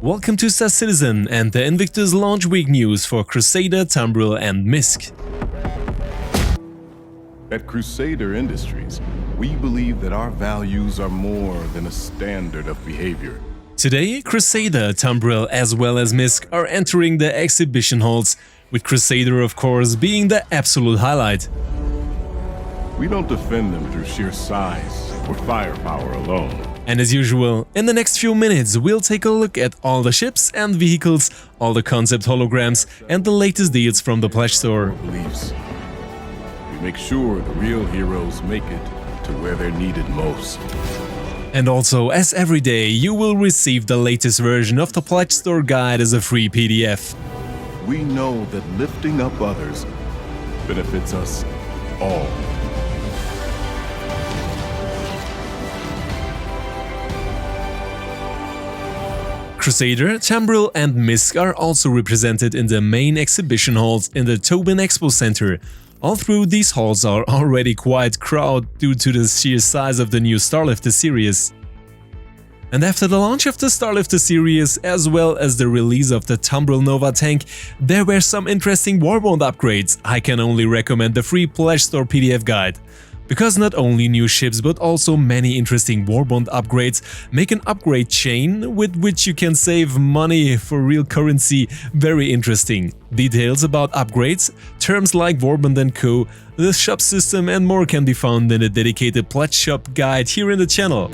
Welcome to Star Citizen and the Invictus Launch Week news for Crusader, Tumbril and MISC. At Crusader Industries, we believe that our values are more than a standard of behavior. Today, Crusader, Tumbril as well as MISC are entering the exhibition halls, with Crusader of course being the absolute highlight. We don't defend them through sheer size or firepower alone. And as usual, in the next few minutes we'll take a look at all the ships and vehicles, all the concept holograms and the latest deals from the PledeStore. Beliefs. We make sure the real heroes make it to where they're needed most. And also, as every day, you will receive the latest version of the PledeStore guide as a free PDF. We know that lifting up others benefits us all. Crusader, Tumbril and MISC are also represented in the main exhibition halls in the Tobin Expo Center. All through these halls are already quite crowded due to the sheer size of the new Starlifter series. And after the launch of the Starlifter series, as well as the release of the Tumbril Nova Tank, there were some interesting warband upgrades. I can only recommend the free PledeStore PDF guide. Because not only new ships but also many interesting warband upgrades make an upgrade chain with which you can save money for real currency very interesting. Details about upgrades, terms like warband and co, the shop system and more can be found in a dedicated Pledge Shop guide here in the channel.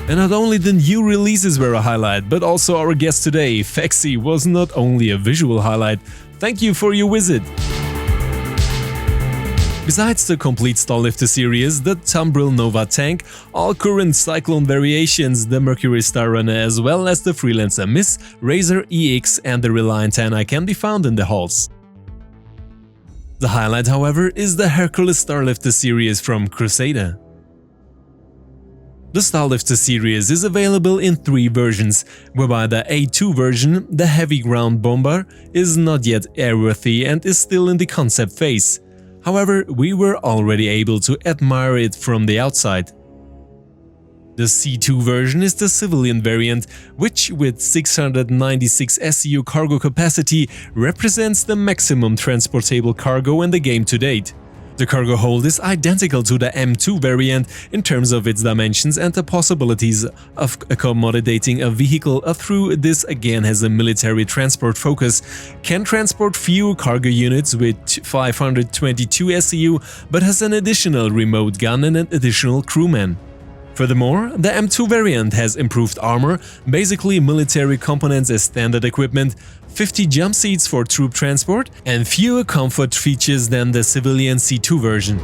And not only the new releases were a highlight, but also our guest today, Fexi, was not only a visual highlight. Thank you for your visit! Besides the complete Starlifter series, the Tumbril Nova Tank, all current Cyclone variations, the Mercury Star Runner as well as the Freelancer MIS, Razor EX and the Reliant Tana can be found in the halls. The highlight, however, is the Hercules Starlifter series from Crusader. The Starlifter series is available in 3 versions, whereby the A2 version, the heavy ground bomber, is not yet airworthy and is still in the concept phase. However, we were already able to admire it from the outside. The C2 version is the civilian variant, which with 696 SCU cargo capacity represents the maximum transportable cargo in the game to date. The cargo hold is identical to the M2 variant in terms of its dimensions and the possibilities of accommodating a vehicle through this again has a military transport focus, can transport few cargo units with 522 SCU but has an additional remote gun and an additional crewman. Furthermore, the M2 variant has improved armor, basically military components as standard equipment, 50 jump seats for troop transport, and fewer comfort features than the civilian C2 version.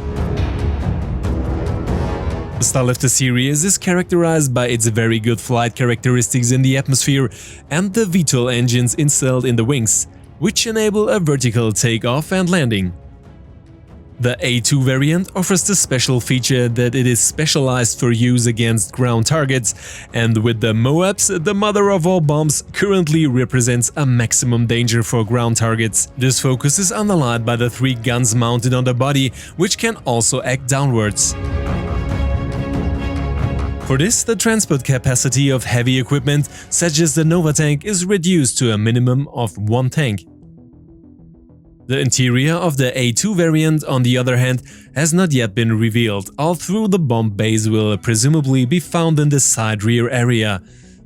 The Starlifter series is characterized by its very good flight characteristics in the atmosphere and the VTOL engines installed in the wings, which enable a vertical takeoff and landing. The A2 variant offers the special feature that it is specialized for use against ground targets, and with the MOABs, the mother of all bombs, currently represents a maximum danger for ground targets. This focus is underlined by the 3 guns mounted on the body, which can also act downwards. For this, the transport capacity of heavy equipment, such as the Nova Tank, is reduced to a minimum of 1 tank. The interior of the A2 variant, on the other hand, has not yet been revealed, although the bomb base will presumably be found in the side rear area.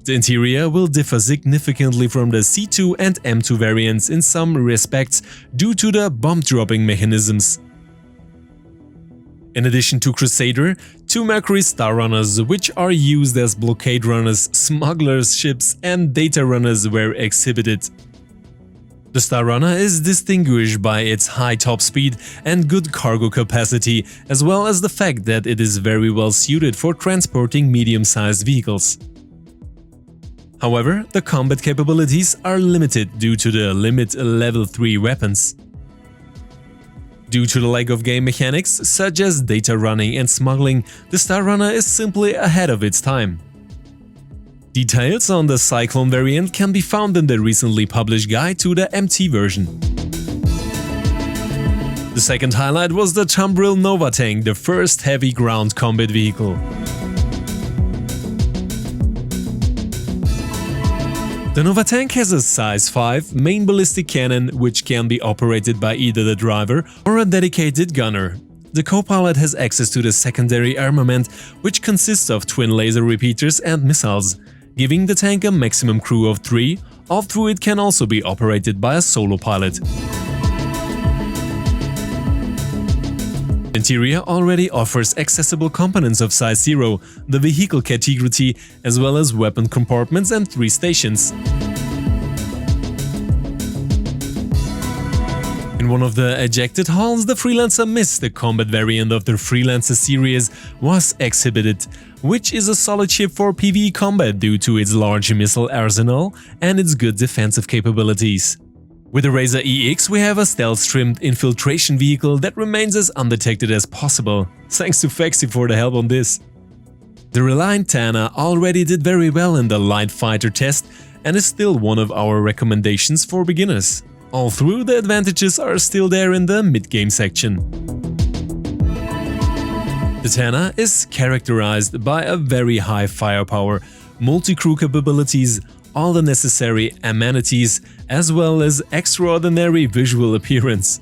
The interior will differ significantly from the C2 and M2 variants in some respects due to the bomb-dropping mechanisms. In addition to Crusader, 2 Mercury Star Runners, which are used as blockade runners, smugglers' ships and data runners, were exhibited. The Star Runner is distinguished by its high top speed and good cargo capacity, as well as the fact that it is very well suited for transporting medium-sized vehicles. However, the combat capabilities are limited due to the limit level 3 weapons. Due to the lack of game mechanics, such as data running and smuggling, the Star Runner is simply ahead of its time. Details on the Cyclone variant can be found in the recently published guide to the MT version. The second highlight was the Tumbril Nova Tank, the first heavy ground combat vehicle. The Nova Tank has a size 5 main ballistic cannon which can be operated by either the driver or a dedicated gunner. The co-pilot has access to the secondary armament, which consists of twin laser repeaters and missiles, giving the tank a maximum crew of 3, although it can also be operated by a solo pilot. The interior already offers accessible components of size 0, the vehicle category, as well as weapon compartments and 3 stations. In one of the ejected halls, the Freelancer MIS, the combat variant of the Freelancer series, was exhibited, which is a solid ship for PvE combat due to its large missile arsenal and its good defensive capabilities. With the Razor EX, we have a stealth-trimmed infiltration vehicle that remains as undetected as possible. Thanks to Fexi for the help on this. The Reliant Tana already did very well in the light fighter test and is still one of our recommendations for beginners. Although the advantages are still there in the mid-game section. The Tana is characterized by a very high firepower, multi-crew capabilities, all the necessary amenities, as well as extraordinary visual appearance.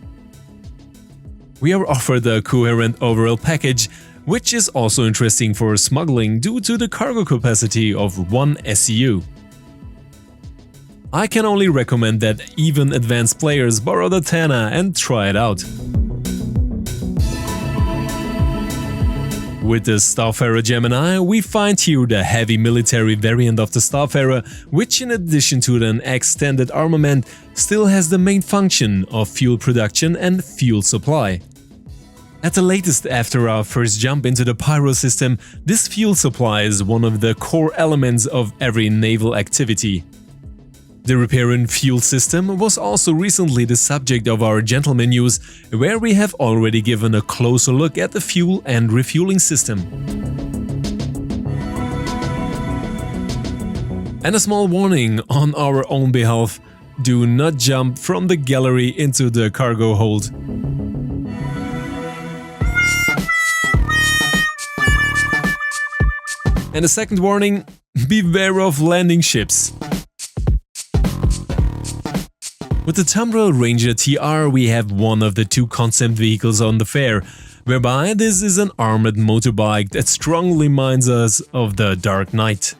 We are offered a coherent overall package, which is also interesting for smuggling due to the cargo capacity of 1 SCU. I can only recommend that even advanced players borrow the Tana and try it out. With the Starfarer Gemini, we find here the heavy military variant of the Starfarer, which in addition to an extended armament, still has the main function of fuel production and fuel supply. At the latest, after our first jump into the Pyro system, this fuel supply is one of the core elements of every naval activity. The repair and fuel system was also recently the subject of our Gentleman News, where we have already given a closer look at the fuel and refueling system. And a small warning on our own behalf: do not jump from the gallery into the cargo hold. And a second warning: beware of landing ships. With the Tumbril Ranger TR, we have one of the 2 concept vehicles on the fair, whereby this is an armored motorbike that strongly reminds us of the Dark Knight.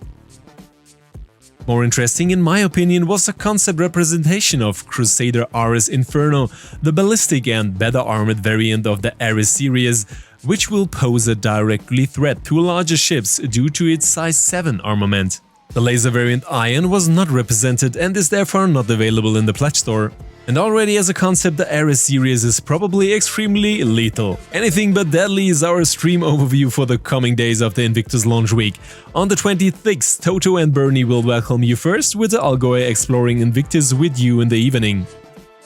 More interesting, in my opinion, was a concept representation of Crusader Ares Inferno, the ballistic and better armored variant of the Ares series, which will pose a directly threat to larger ships due to its size 7 armament. The laser variant Iron was not represented and is therefore not available in the PledeStore. And already as a concept, the Ares series is probably extremely lethal. Anything but deadly is our stream overview for the coming days of the Invictus Launch week. On the 26th, Toto and Bernie will welcome you first, with the Algoy exploring Invictus with you in the evening.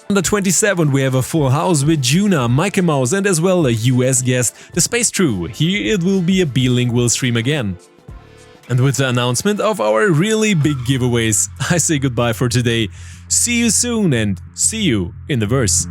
On the 27th, we have a full house with Juna, Mikey Mouse and as well a US guest, the Space True. Here it will be a bilingual stream again. And with the announcement of our really big giveaways, I say goodbye for today. See you soon and see you in the verse.